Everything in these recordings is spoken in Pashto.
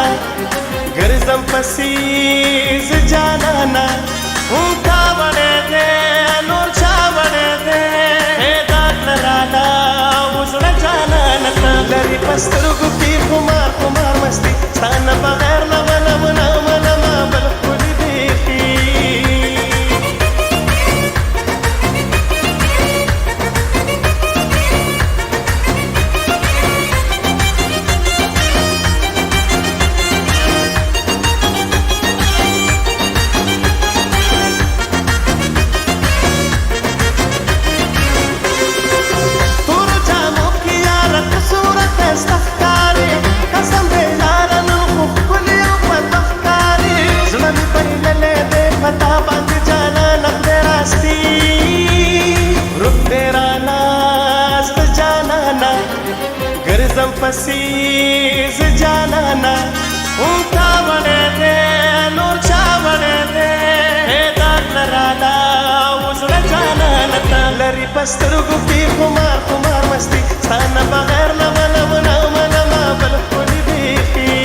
جانانا ګرځم پسې زه جانانا تا وړې دې نور چا وړې دې داد لرانا وزړه جانانا ته لري په سترګو کې خمار خمار مستي ستا نه بغیر نه منمه بل ښکلي بیخي ګرځم پسې زه جانانا تا وړې دې نور چا وړې دې داد لرانا وزړه جانانا ته لري په سترګو کې خمار خمار مستي ستا نه بغیر نه منمه بل ښکلي بیخي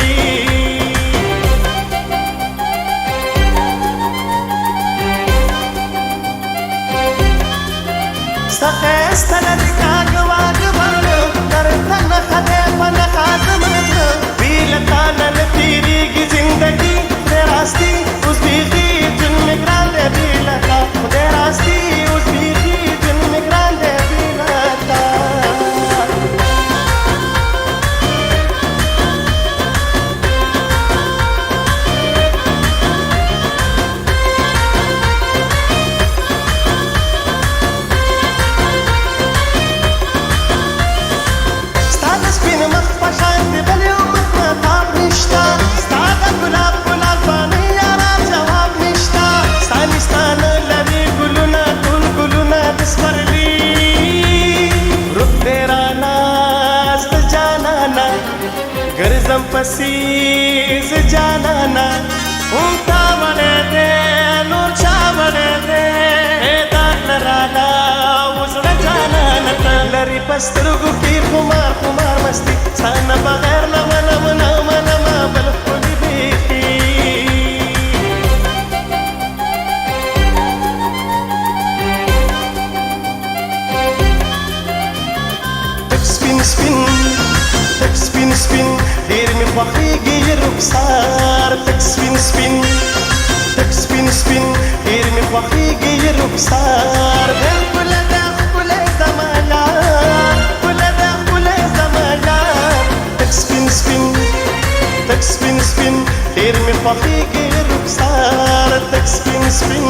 ستا ښایسته لري کاږه واږه بڼه درته نښه دی په نښه زمانه بې له تا نه نه تېرېږي زندګي خدای راستي اوس بیخي ژوند مې ګران دی بې له تا خدای راستي اوس بیخي ژوند مې ګران دی بې له تا ګرځم پسې زه جانانا تا وړې دې نور چا وړې دې داد لرانا وزړه جانانا ته لري په سترګو کې خمار خمار مستي ستا نه بغیر نه منمه بل ښکلي بیخي تک سپین سپین تک سپین سپین ډېر مې خوښېږي رخسار تک سپین سپین تک سپین سپین ډېر مې خوښېږي رخسار ښکلی دی ښکلی زما لار ښکلی دی ښکلی زما لار تک سپین سپین تک سپین سپین ډېر مې خوښېږي رخسار تک سپین سپین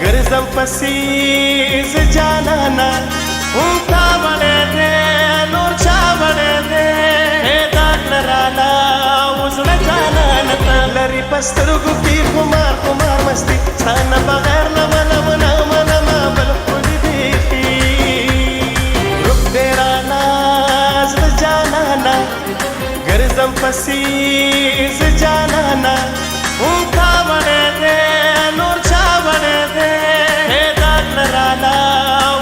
ګرځم پسې زه جانانا تا وړې دې نور چا وړې دې داد لرانا وزړه جانانا ته لري په سترګو کې خمار خمار مستي ستا نه بغیر نه منمه بل ښکلي بیخي روح دې رانا زړه جانانا ګرځم پسې زه جانانا تا وړې دې نور چا وړې دې داد لرانا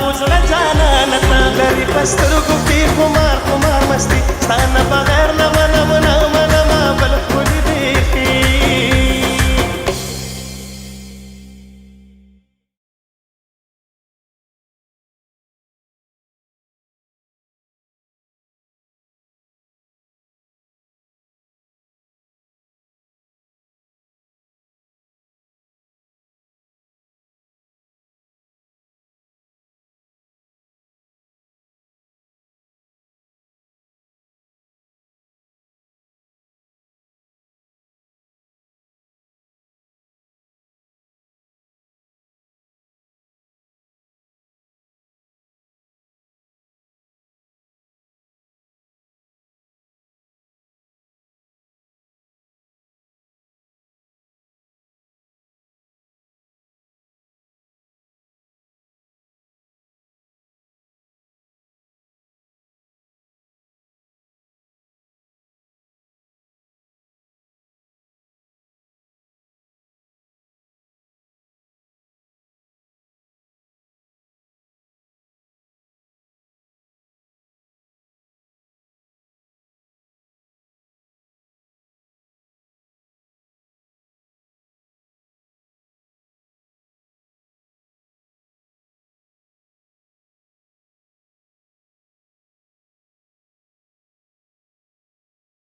وزړه جانانا ته لري په سترګو کې خمار خمار مستي ستا نه بغیر نه منمه